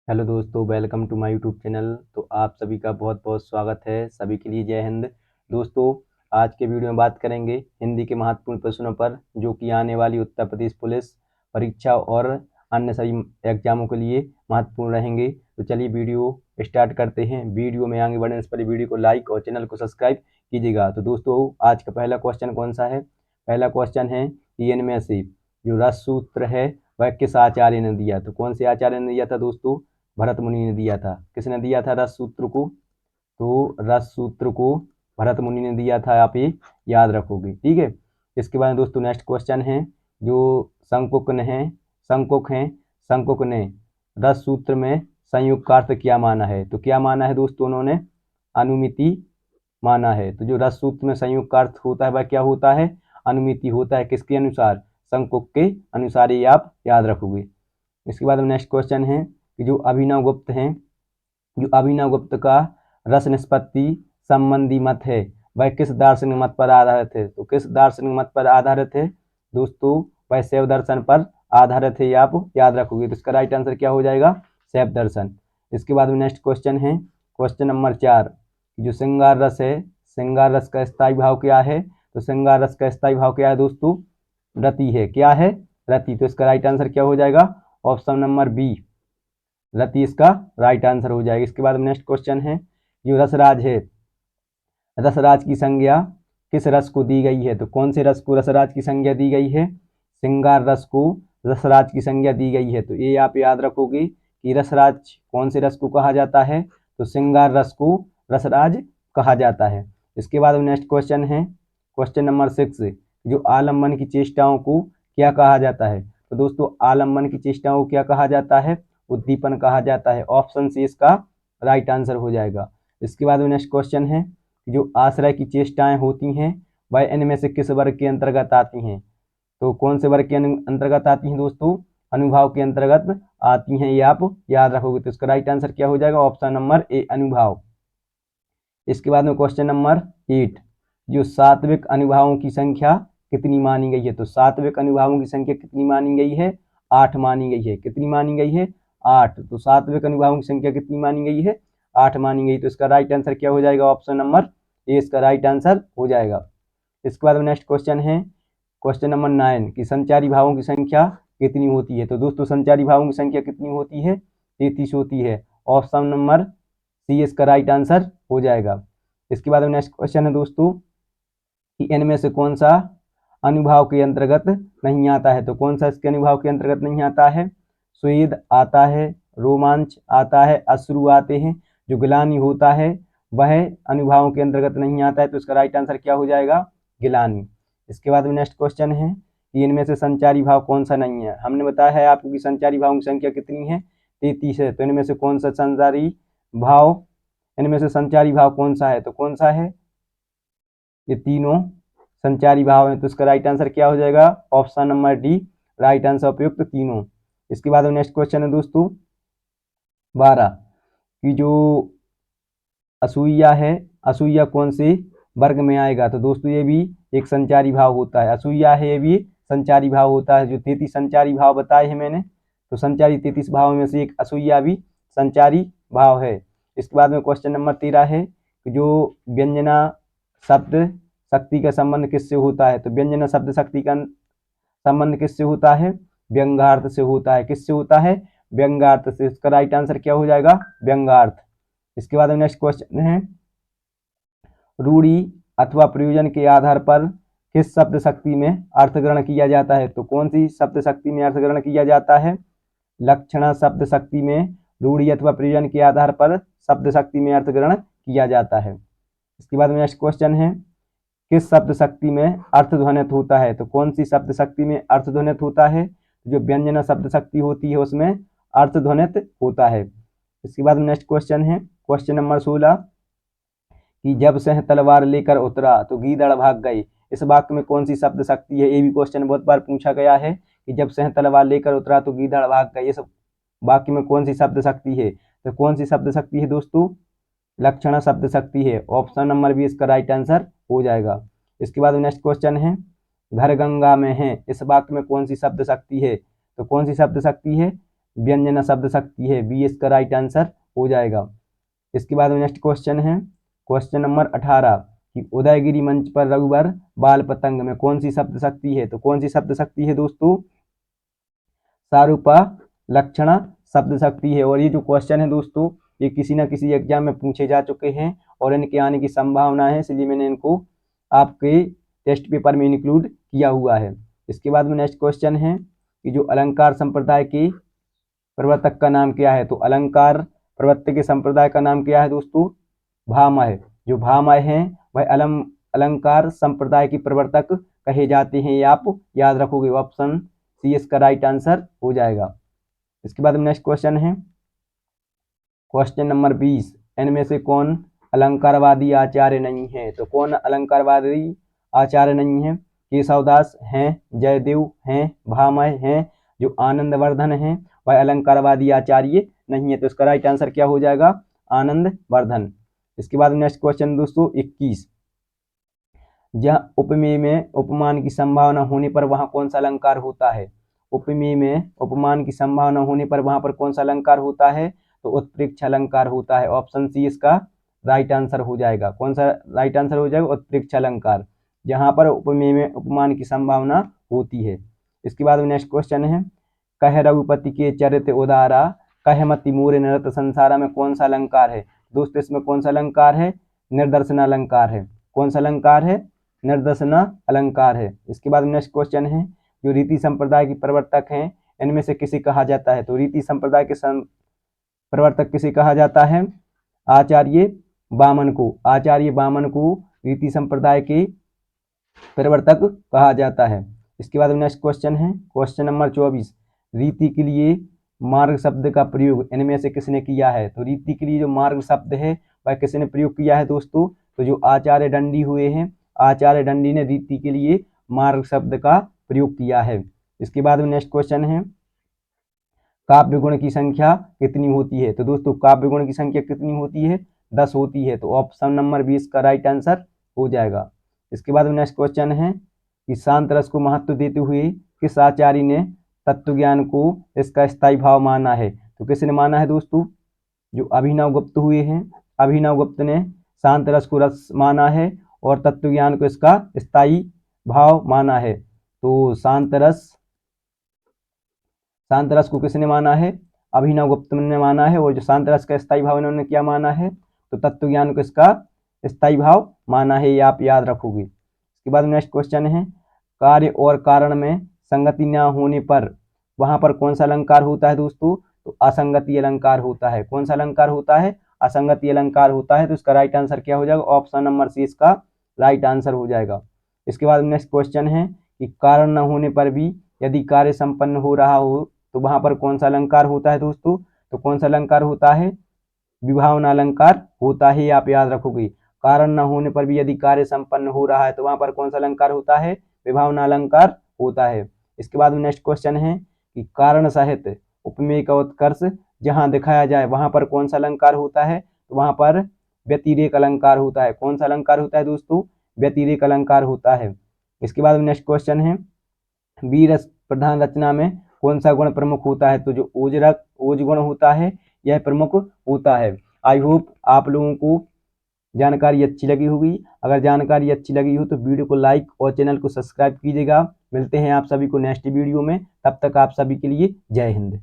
Hello दोस्तों, welcome to my YouTube channel. तो आप सभी का बहुत बहुत स्वागत है। सभी के लिए जय हिंद। दोस्तों, आज के वीडियो में बात करेंगे हिंदी के महत्वपूर्ण प्रश्नों पर, जो कि आने वाली उत्तर प्रदेश पुलिस परीक्षा और अन्य सभी एग्जामों के लिए महत्वपूर्ण रहेंगे। तो चलिए वीडियो स्टार्ट करते हैं। वीडियो में आगे बढ़ने से पहले वीडियो को लाइक और चैनल को सब्सक्राइब कीजिएगा। तो दोस्तों, आज का पहला क्वेश्चन कौन सा है? पहला क्वेश्चन है कि इनमें से जो रस सूत्र है वह किस आचार्य ने दिया? तो कौन से आचार्य ने दिया था दोस्तों? भरत मुनि ने दिया था। किसने दिया था रस सूत्र को? तो रस सूत्र को भरत मुनि ने दिया था। आप ये याद रखोगे, ठीक है। इसके बाद दोस्तों नेक्स्ट क्वेश्चन है जो शंकुक ने है शंकुक ने रस सूत्र में संयुक्त का अर्थ क्या माना है? तो क्या माना है दोस्तों? उन्होंने अनुमिति माना है। तो जो रस सूत्र में संयुक्त का अर्थ होता है वह क्या होता है? अनुमिति होता है। किसके अनुसार? शंकुक के अनुसार। ये आप याद रखोगे। इसके बाद नेक्स्ट क्वेश्चन है कि जो अभिनव गुप्त का रस निष्पत्ति संबंधी मत है वह किस दार्शनिक मत पर आधारित है? तो किस दार्शनिक मत पर आधारित है दोस्तों? वह शैव दर्शन पर आधारित है। ये आप याद रखोगे। तो इसका राइट आंसर क्या हो जाएगा? शैव दर्शन। इसके बाद में नेक्स्ट क्वेश्चन है क्वेश्चन नंबर 4। जो श्रृंगार रस है, श्रृंगार रस का स्थायी भाव क्या है? तो श्रृंगार रस का स्थायी भाव क्या है दोस्तों? रति है। क्या है? रति। तो इसका राइट आंसर क्या हो जाएगा? ऑप्शन नंबर बी, रति इसका राइट आंसर हो जाएगा। इसके बाद नेक्स्ट क्वेश्चन है जो रसराज है, रसराज की संज्ञा किस रस को दी गई है? तो कौन से रस को रसराज की संज्ञा दी गई है? श्रृंगार रस को रसराज की संज्ञा दी गई है। तो ये आप याद रखोगे कि रसराज कौन से रस को कहा जाता है? तो श्रृंगार रस को रसराज कहा जाता है। इसके बाद नेक्स्ट क्वेश्चन है क्वेश्चन नंबर 6। जो आलम्बन की चेष्टाओं को क्या कहा जाता है? तो दोस्तों, आलम्बन की चेष्टाओं को क्या कहा जाता है? उद्दीपन कहा जाता है। ऑप्शन सी इसका राइट आंसर हो जाएगा। इसके बाद में नेक्स्ट क्वेश्चन है जो आश्रय की चेष्टाएं होती हैं वह इनमें से किस वर्ग के अंतर्गत आती हैं? तो कौन से वर्ग के अंतर्गत आती हैं दोस्तों? अनुभाव के अंतर्गत आती हैं। ये आप याद रखोगे। तो इसका राइट आंसर क्या हो जाएगा? ऑप्शन नंबर ए, अनुभाव। इसके बाद में क्वेश्चन नंबर 8। जो सात्विक अनुभावों की संख्या कितनी मानी गई है? तो सात्विक अनुभावों की संख्या कितनी मानी गई है? 8 मानी गई है। कितनी मानी गई है? 8। तो सात्विक अनुभावों की संख्या कितनी मानी गई है? 8 मानी गई। तो इसका राइट आंसर क्या हो जाएगा? ऑप्शन नंबर ए इसका राइट आंसर हो जाएगा। इसके बाद नेक्स्ट क्वेश्चन है क्वेश्चन नंबर 9 कि संचारी भावों की संख्या कितनी होती है? तो दोस्तों, संचारी भावों की संख्या कितनी होती है? 33 होती है। ऑप्शन नंबर सी इसका राइट आंसर हो जाएगा। इसके बाद नेक्स्ट क्वेश्चन है दोस्तों कि इनमें से कौन सा अनुभाव के अंतर्गत नहीं आता है? तो कौन सा इसके अनुभाव के अंतर्गत नहीं आता है? स्वेद आता है, रोमांच आता है, अश्रु आते हैं। जो गिलानी होता है वह अनुभावों के अंतर्गत नहीं आता है। तो इसका राइट आंसर क्या हो जाएगा? गिलानी। इसके बाद में नेक्स्ट क्वेश्चन है कि इनमें से संचारी भाव कौन सा नहीं है? हमने बताया है आपको कि संचारी भावों की संख्या कितनी है? 33 है। तो इनमें से कौन सा संचारी भाव, इनमें से संचारी भाव कौन सा है? तो कौन सा है? ये तीनों संचारी भाव है। तो इसका राइट आंसर क्या हो जाएगा? Option number D, right answer उपयुक्त तीनों। इसके बाद नेक्स्ट क्वेश्चन है दोस्तों 12 कि जो असूया है, असूया कौन से वर्ग में आएगा? तो दोस्तों, ये भी एक संचारी भाव होता है। असूया है, ये भी संचारी भाव होता है। जो 33 संचारी भाव बताए हैं मैंने, तो संचारी 33 भाव में से एक असूया भी संचारी भाव है। इसके बाद में क्वेश्चन नंबर 13 है कि जो व्यंजना शब्द शक्ति का संबंध किससे होता है? तो व्यंजना शब्द शक्ति का संबंध किससे होता है? व्यंग्यार्थ से होता है। किससे होता है? व्यंग्यार्थ से। इसका राइट आंसर क्या हो जाएगा? व्यंग्यार्थ। इसके बाद नेक्स्ट क्वेश्चन है रूढ़ि अथवा प्रयोजन के आधार पर किस शब्द शक्ति में अर्थ ग्रहण किया जाता है? तो कौन सी शब्द शक्ति में अर्थ ग्रहण किया जाता है? लक्षणा शब्द शक्ति में रूढ़ि अथवा प्रयोजन के आधार पर शब्द शक्ति में अर्थ ग्रहण किया जाता है। इसके बाद नेक्स्ट क्वेश्चन है किस शब्द शक्ति में अर्थ ध्वनित होता है? तो कौन सी शब्द शक्ति में अर्थ ध्वनित होता है? जो व्यंजना शब्द शक्ति होती है उसमें अर्थ ध्वनित होता है। इसके बाद नेक्स्ट क्वेश्चन है क्वेश्चन नंबर 16 कि जब से तलवार लेकर उतरा तो गीदड़ भाग गए। इस वाक्य में कौन सी शब्द शक्ति है? ये भी क्वेश्चन बहुत बार पूछा गया है कि जब से तलवार लेकर उतरा तो गीदड़ भाग गए। इस वाक्य में कौन सी शब्द शक्ति है? तो कौन सी शब्द शक्ति है दोस्तों? लक्षणा शब्द शक्ति है। ऑप्शन नंबर बी इसका राइट आंसर हो जाएगा। इसके बाद नेक्स्ट क्वेश्चन है घर गंगा में है। इस वाक्य में कौन सी शब्द शक्ति है? तो कौन सी शब्द शक्ति है? व्यंजना शब्द शक्ति है, बी इसका राइट आंसर हो जाएगा। इसके बाद में नेक्स्ट क्वेश्चन है क्वेश्चन नंबर 18 कि उदयगिरी मंच पर रघुवर बाल पतंग में कौन सी शब्द शक्ति है। तो कौन सी शब्द शक्ति है दोस्तों, सारूपा लक्षणा शब्द शक्ति है। और ये जो क्वेश्चन है दोस्तों, ये किसी ना किसी एग्जाम में पूछे जा चुके हैं और इनके आने की संभावना है, इसलिए मैंने इनको आपके टेस्ट पेपर में इंक्लूड किया हुआ है। इसके बाद में नेक्स्ट क्वेश्चन है कि जो अलंकार संप्रदाय के प्रवर्तक का नाम क्या है। तो अलंकार प्रवर्तक के संप्रदाय का नाम क्या है दोस्तों, भामह। जो भामह हैं वह अलंकार संप्रदाय के प्रवर्तक कहे जाते हैं, ये आप याद रखोगे। ऑप्शन सी इसका राइट आंसर हो जाएगा। इसके बाद में नेक्स्ट क्वेश्चन है क्वेश्चन नंबर 20, इनमें से कौन अलंकारवादी आचार्य नहीं है। तो कौन अलंकारवादी आचार्य नहीं है, केशवदास हैं, जयदेव हैं, भामह हैं, जो आनंदवर्धन हैं, वह अलंकारवादी आचार्य नहीं है। तो इसका राइट आंसर क्या हो जाएगा, आनंदवर्धन। इसके बाद नेक्स्ट क्वेश्चन दोस्तों 21, जहाँ उपमेय में उपमान की संभावना होने पर वहां कौन सा अलंकार होता है। उपमेय में उपमान की संभावना होने पर वहां पर कौन सा अलंकार होता है। तो उत्प्रेक्ष अलंकार होता है। ऑप्शन सी इसका राइट आंसर हो जाएगा। कौन सा राइट आंसर हो जाएगा, उत्प्रेक्ष अलंकार, जहां पर उपमेय में उपमान की संभावना होती है। इसके बाद नेक्स्ट क्वेश्चन है कह रघुपति के चरित्र उदारा, कह मति मोर नृत संसारा में कौन सा अलंकार है। दोस्तों इसमें कौन सा अलंकार है, निर्दर्शन अलंकार है। कौन सा अलंकार है, निर्दर्शन अलंकार है। इसके बाद नेक्स्ट क्वेश्चन है जो रीति संप्रदाय के प्रवर्तक हैं इनमें से किसे कहा जाता है। तो रीति संप्रदाय के प्रवर्तक किसे कहा जाता है, आचार्य वामन को। आचार्य वामन को रीति संप्रदाय के प्रवर्तक कहा जाता है। इसके बाद नेक्स्ट क्वेश्चन है क्वेश्चन नंबर 24, रीति के लिए मार्ग शब्द का प्रयोग इनमें से किसने किया है। तो रीति के लिए जो मार्ग शब्द है वह किसने प्रयोग किया है दोस्तों, तो जो आचार्य दंडी हुए हैं, आचार्य दंडी ने रीति के लिए मार्ग शब्द का प्रयोग किया है। इसके बाद में नेक्स्ट क्वेश्चन है काव्य गुण की संख्या कितनी होती है। तो दोस्तों काव्य गुण की संख्या कितनी होती है, 10 होती है। तो ऑप्शन नंबर 20 का राइट आंसर हो जाएगा। इसके बाद में नेक्स्ट क्वेश्चन है कि शांत रस को महत्व देते हुए किस आचार्य ने तत्व ज्ञान को इसका स्थायी भाव माना है। तो किसने माना है दोस्तों, जो अभिनव गुप्त हुए हैं, अभिनव गुप्त ने शांत रस को रस माना है और तत्व ज्ञान को इसका स्थायी भाव माना है। तो शांत रस को किसने माना है, अभिनव गुप्त ने माना है। और जो शांत रस का स्थायी भाव इन्होंने क्या माना है, तो तत्व ज्ञान को इसका स्थायी भाव माना है, ये आप याद रखोगे। इसके बाद नेक्स्ट क्वेश्चन है कार्य और कारण में संगति न होने पर वहां पर कौन सा अलंकार होता है दोस्तों, तो असंगति अलंकार होता है। कौन सा अलंकार होता है, असंगति अलंकार होता है। तो इसका राइट आंसर क्या हो जाएगा, ऑप्शन नंबर सी इसका राइट आंसर हो जाएगा। इसके बाद नेक्स्ट क्वेश्चन है कि कारण न होने पर भी यदि कार्य संपन्न हो रहा हो तो वहां पर कौन सा अलंकार होता है दोस्तों, तो कौन सा अलंकार होता है, विभावना अलंकार होता है, आप याद रखोगे। कारण न होने पर भी यदि कार्य संपन्न हो रहा है तो वहां पर कौन सा अलंकार होता है, विभावना अलंकार होता है। इसके बाद में नेक्स्ट क्वेश्चन है कि कारण सहित उपमेय का उत्कर्ष जहां दिखाया जाए वहां पर कौन सा अलंकार होता है, तो वहां पर व्यतिरेक अलंकार होता है। कौन सा अलंकार होता है दोस्तों, व्यतिरेक अलंकार होता है। इसके बाद में नेक्स्ट क्वेश्चन है वीर प्रधान रचना में कौन सा गुण प्रमुख होता है। तो जो ओज गुण होता है यह प्रमुख होता है। आई होप आप लोगों को जानकारी अच्छी लगी होगी। अगर जानकारी अच्छी लगी हो तो वीडियो को लाइक और चैनल को सब्सक्राइब कीजिएगा। मिलते हैं आप सभी को नेक्स्ट वीडियो में, तब तक आप सभी के लिए जय हिंद।